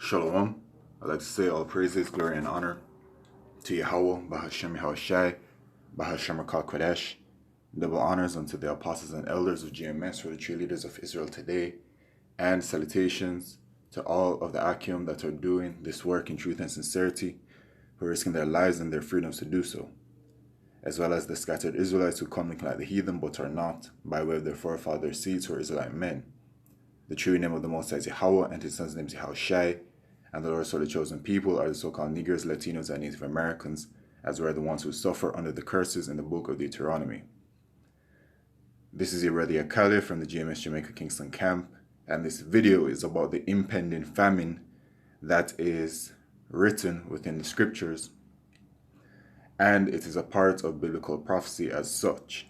Shalom. I'd like to say all praises, glory, and honor to Yahweh, Bahashem Yahushai, Bahashem Rakal Kodesh. Double honors unto the apostles and elders of GMS, for the true leaders of Israel today, and salutations to all of the Akim that are doing this work in truth and sincerity, who are risking their lives and their freedoms to do so, as well as the scattered Israelites who come looking like the heathen but are not, by way of their forefathers' seeds who are Israelite men. The true name of the Most High is Yahweh, and his son's name is Yahushai, and the Lord saw the chosen people are the so-called Negroes, Latinos, and Native Americans, as were the ones who suffer under the curses in the book of Deuteronomy. This is your brother Yakale from the GMS Jamaica Kingston camp, and this video is about the impending famine that is written within the scriptures, and it is a part of biblical prophecy as such.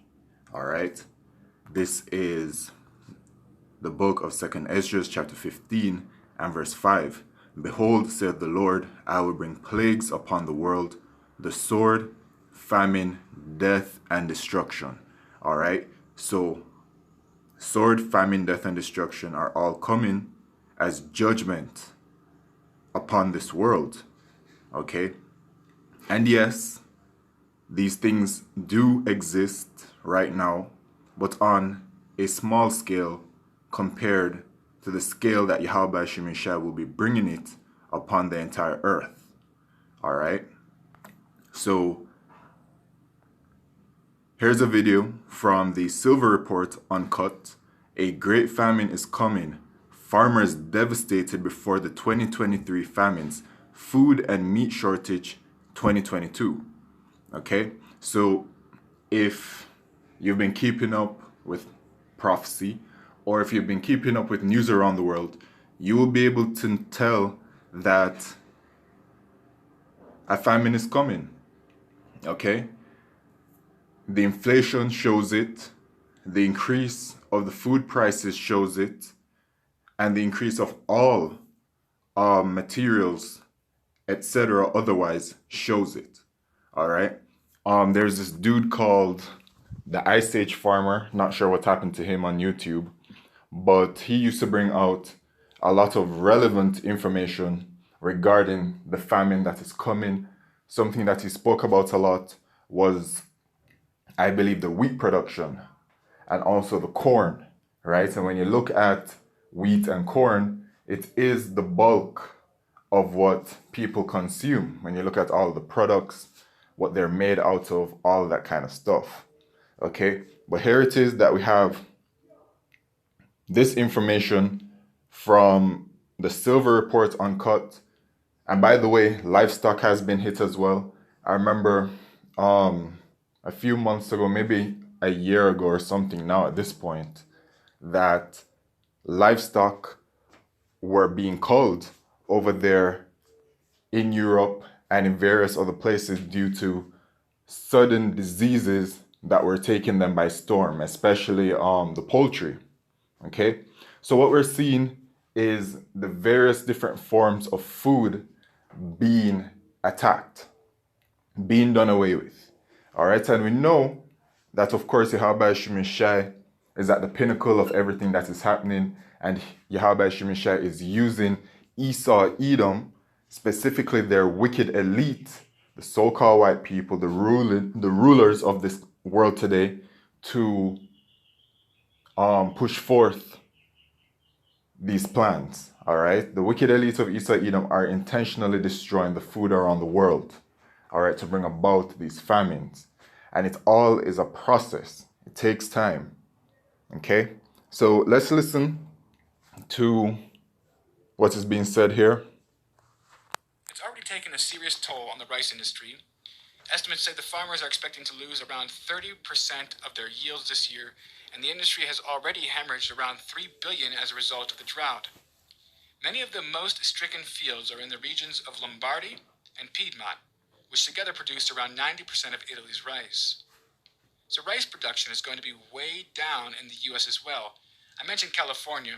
Alright, this is the book of 2nd Ezra, chapter 15 and verse 5. Behold, saith the Lord, I will bring plagues upon the world, the sword, famine, death, and destruction. Alright, so sword, famine, death, and destruction are all coming as judgment upon this world. Okay, and yes, these things do exist right now, but on a small scale compared to the scale that Yahweh Shemeshai will be bringing it upon the entire earth. Alright, so here's a video from the Silver Report Uncut. A great famine is coming. Farmers devastated before the 2023 famines. Food and meat shortage 2022. Okay, so if you've been keeping up with prophecy, or if you've been keeping up with news around the world, you will be able to tell that a famine is coming. Okay, the inflation shows it, the increase of the food prices shows it, and the increase of all materials, etc., otherwise shows it. All right. There's this dude called the Ice Age Farmer. Not sure what happened to him on YouTube, but he used to bring out a lot of relevant information regarding the famine that is coming. Something that he spoke about a lot was, I believe, the wheat production and also the corn, right? And when you look at wheat and corn, it is the bulk of what people consume. When you look at all the products, what they're made out of, all that kind of stuff. Okay, but here it is that we have this information from the Silver Report Uncut. And by the way, livestock has been hit as well. I remember a few months ago, maybe a year ago or something now at this point, that livestock were being culled over there in Europe and in various other places due to sudden diseases that were taking them by storm, especially the poultry. Okay, so what we're seeing is the various different forms of food being attacked, being done away with. All right, and we know that, of course, Yahweh Shemeshai is at the pinnacle of everything that is happening, and Yahweh Shemeshai is using Esau, Edom, specifically their wicked elite, the so-called white people, the rulers of this world today, to push forth these plans. All right, the wicked elite of Esau, Edom are intentionally destroying the food around the world, all right, to bring about these famines. And it all is a process. It takes time. Okay, so let's listen to what is being said here. It's already taken a serious toll on the rice industry. Estimates say the farmers are expecting to lose around 30% of their yields this year, and the industry has already hemorrhaged around $3 billion as a result of the drought. Many of the most stricken fields are in the regions of Lombardy and Piedmont, which together produce around 90% of Italy's rice. So rice production is going to be way down in the U.S. as well. I mentioned California.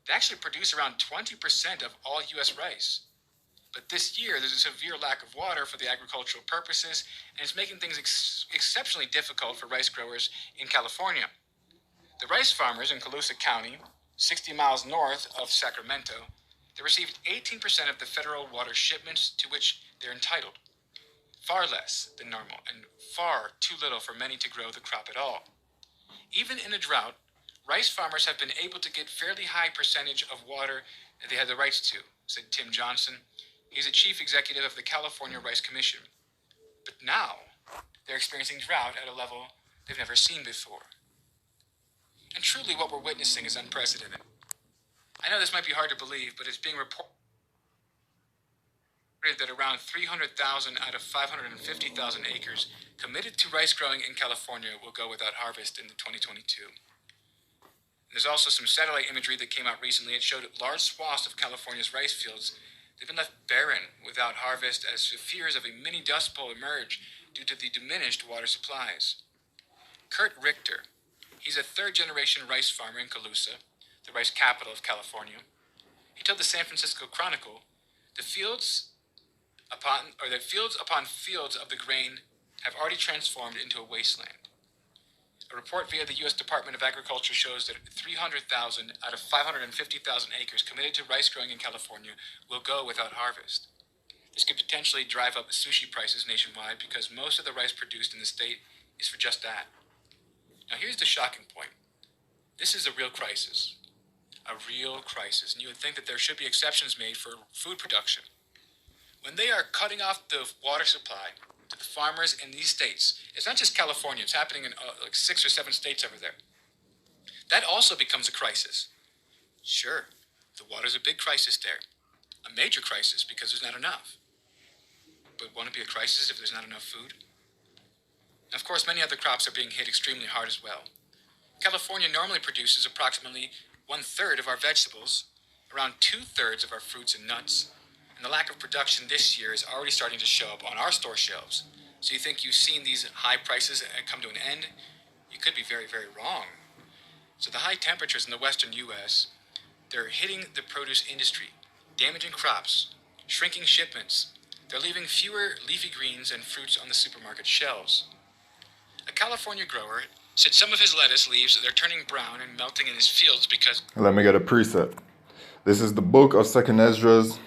They actually produce around 20% of all U.S. rice. But this year, there's a severe lack of water for the agricultural purposes, and it's making things exceptionally difficult for rice growers in California. The rice farmers in Colusa County, 60 miles north of Sacramento, They received 18% of the federal water shipments to which they're entitled, far less than normal and far too little for many to grow the crop at all. Even in a drought, rice farmers have been able to get fairly high percentage of water that they had the rights to, said Tim Johnson. He's the chief executive of the California Rice Commission. But now, they're experiencing drought at a level they've never seen before. And truly, what we're witnessing is unprecedented. I know this might be hard to believe, but it's being reported that around 300,000 out of 550,000 acres committed to rice growing in California will go without harvest in 2022. There's also some satellite imagery that came out recently. It showed large swaths of California's rice fields. They've been left barren without harvest as fears of a mini dust bowl emerge due to the diminished water supplies. Kurt Richter, he's a third-generation rice farmer in Colusa, the rice capital of California. He told the San Francisco Chronicle, the fields upon fields of the grain have already transformed into a wasteland. A report via the U.S. Department of Agriculture shows that 300,000 out of 550,000 acres committed to rice growing in California will go without harvest. This could potentially drive up sushi prices nationwide because most of the rice produced in the state is for just that. Now here's the shocking point. This is a real crisis. A real crisis. And you would think that there should be exceptions made for food production. When they are cutting off the water supply to the farmers in these states, it's not just California, it's happening in like 6 or 7 states over there. That also becomes a crisis. Sure, the water's a big crisis there. A major crisis because there's not enough. But won't it be a crisis if there's not enough food? Of course, many other crops are being hit extremely hard as well. California normally produces approximately 1/3 of our vegetables, around 2/3 of our fruits and nuts, and the lack of production this year is already starting to show up on our store shelves. So you think you've seen these high prices come to an end? You could be very, very wrong. So the high temperatures in the western U.S., they're hitting the produce industry, damaging crops, shrinking shipments. They're leaving fewer leafy greens and fruits on the supermarket shelves. A California grower said some of his lettuce leaves, they're turning brown and melting in his fields because... Let me get a precept. This is the book of 2nd Esdras,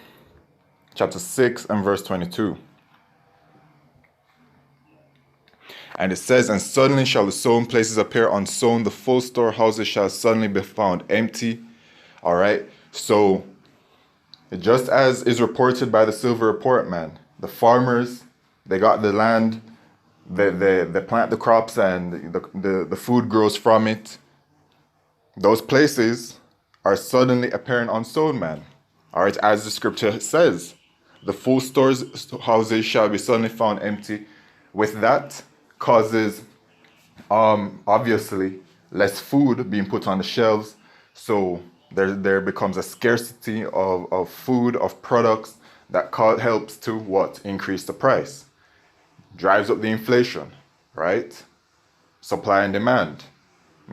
chapter 6 and verse 22. And it says, and suddenly shall the sown places appear unsown, the full storehouses shall suddenly be found empty. All right. So just as is reported by the Silver Report, man, the farmers, they got the land, they plant the crops and the food grows from it. Those places are suddenly appearing unsown, man. All right. As the scripture says, the full storehouses shall be suddenly found empty. With that causes, obviously, less food being put on the shelves. So there becomes a scarcity of food, of products that helps to what? Increase the price. Drives up the inflation, right? Supply and demand.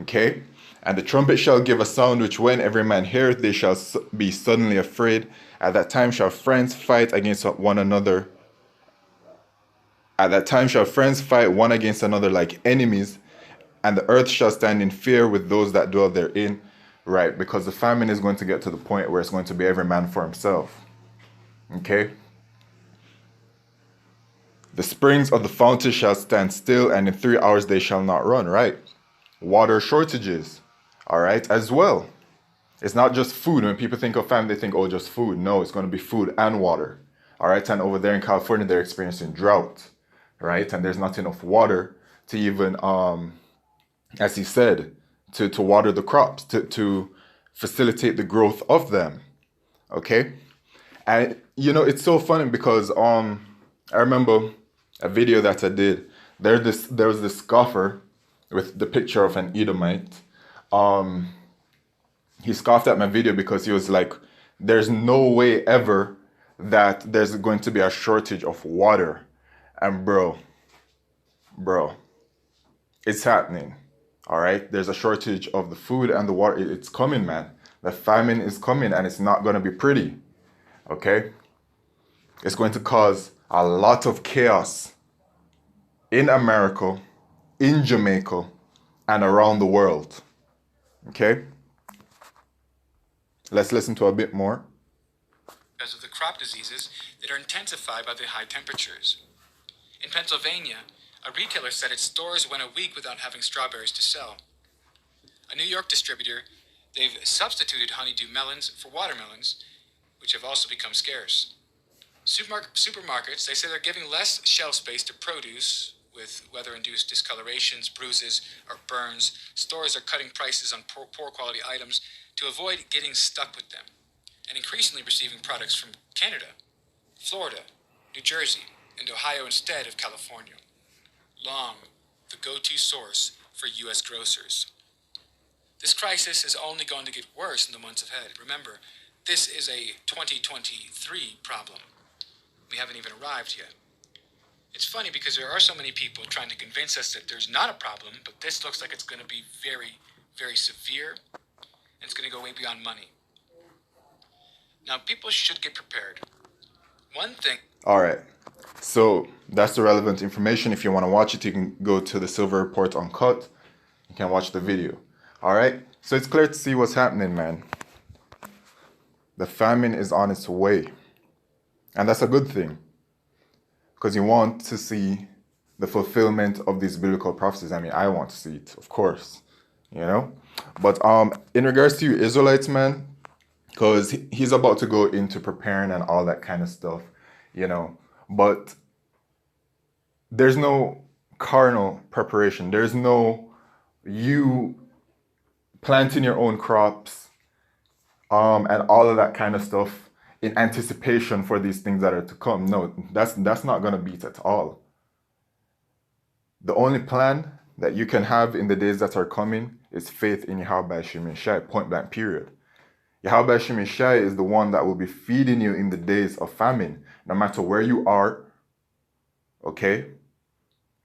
Okay? And the trumpet shall give a sound which when every man heareth, they shall be suddenly afraid. At that time shall friends fight against one another. At that time shall friends fight one against another like enemies, and the earth shall stand in fear with those that dwell therein. Right, because the famine is going to get to the point where it's going to be every man for himself. Okay? The springs of the fountain shall stand still, and in 3 hours they shall not run, right? Water shortages, all right, as well. It's not just food. When people think of famine, they think, oh, just food. No, it's going to be food and water. All right. And over there in California, they're experiencing drought. Right. And there's not enough water to even, as he said, to water the crops, to facilitate the growth of them. Okay. And, you know, it's so funny because I remember a video that I did. There was this scoffer with the picture of an Edomite. He scoffed at my video because he was like, there's no way ever that there's going to be a shortage of water. And bro, it's happening. All right. There's a shortage of the food and the water. It's coming, man. The famine is coming and it's not going to be pretty. Okay. It's going to cause a lot of chaos in America, in Jamaica, and around the world. Okay. Let's listen to a bit more. because of the crop diseases that are intensified by the high temperatures. In Pennsylvania, a retailer said its stores went a week without having strawberries to sell. A New York distributor, they've substituted honeydew melons for watermelons, which have also become scarce. Supermarkets, they say they're giving less shelf space to produce with weather-induced discolorations, bruises, or burns. Stores are cutting prices on poor quality items to avoid getting stuck with them, and increasingly receiving products from Canada, Florida, New Jersey, and Ohio instead of California. Long, the go-to source for U.S. grocers. This crisis is only going to get worse in the months ahead. Remember, this is a 2023 problem. We haven't even arrived yet. It's funny because there are so many people trying to convince us that there's not a problem, but this looks like it's going to be very, very severe, and it's going to go way beyond money. Now, people should get prepared. One thing... All right. So that's the relevant information. If you want to watch it, you can go to the Silver Report Uncut. You can watch the video. All right. So it's clear to see what's happening, man. The famine is on its way. And that's a good thing. Because you want to see the fulfillment of these biblical prophecies. I mean, I want to see it, of course. You know? But in regards to you Israelites, man, because he's about to go into preparing and all that kind of stuff, you know. But there's no carnal preparation. There's no you planting your own crops and all of that kind of stuff in anticipation for these things that are to come. No, that's not going to beat at all. The only plan that you can have in the days that are coming is faith in Yahweh Shai, point blank, period. Yahweh Shai is the one that will be feeding you in the days of famine, no matter where you are, okay?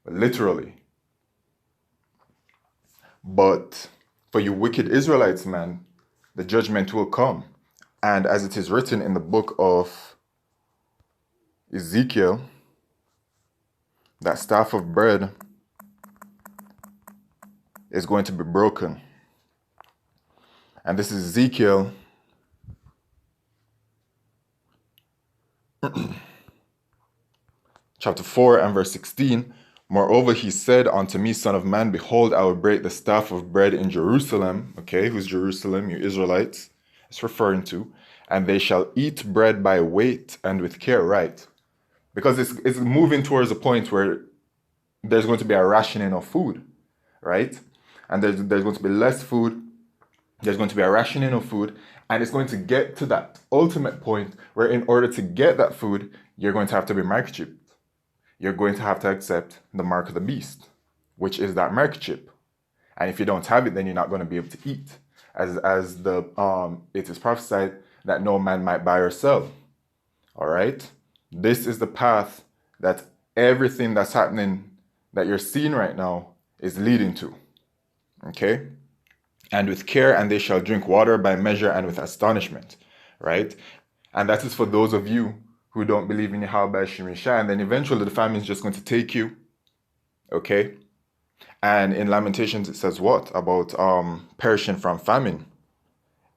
Literally. But for you wicked Israelites, man, the judgment will come. And as it is written in the book of Ezekiel, that staff of bread is going to be broken. And this is Ezekiel chapter 4 and verse 16. Moreover, he said unto me, Son of man, behold, I will break the staff of bread in Jerusalem. Okay, who's Jerusalem? You Israelites. It's referring to. And they shall eat bread by weight and with care, right? Because it's moving towards a point where there's going to be a rationing of food, right? And there's going to be less food. There's going to be a rationing of food. And it's going to get to that ultimate point where in order to get that food, you're going to have to be microchipped. You're going to have to accept the mark of the beast, which is that microchip. And if you don't have it, then you're not going to be able to eat. As it is prophesied that no man might buy or sell. All right? This is the path that everything that's happening, that you're seeing right now, is leading to. Okay? And with care, and they shall drink water by measure and with astonishment. Right? And that is for those of you who don't believe in Yahweh Shai, and then eventually the famine is just going to take you. Okay? And in Lamentations it says what? About perishing from famine.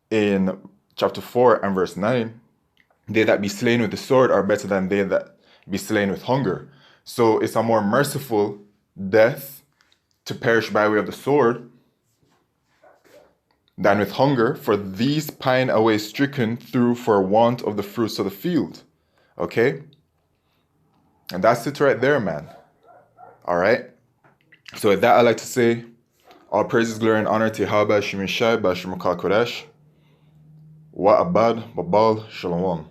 In chapter 4 and verse 9, they that be slain with the sword are better than they that be slain with hunger. So it's a more merciful death to perish by way of the sword than with hunger, for these pine away stricken through for want of the fruits of the field. Okay? And that's it right there, man. All right? So with that, I'd like to say, all praises, glory, and honor to Yahweh Shai, Bashim Kodesh. Wa abad, babal, shalom.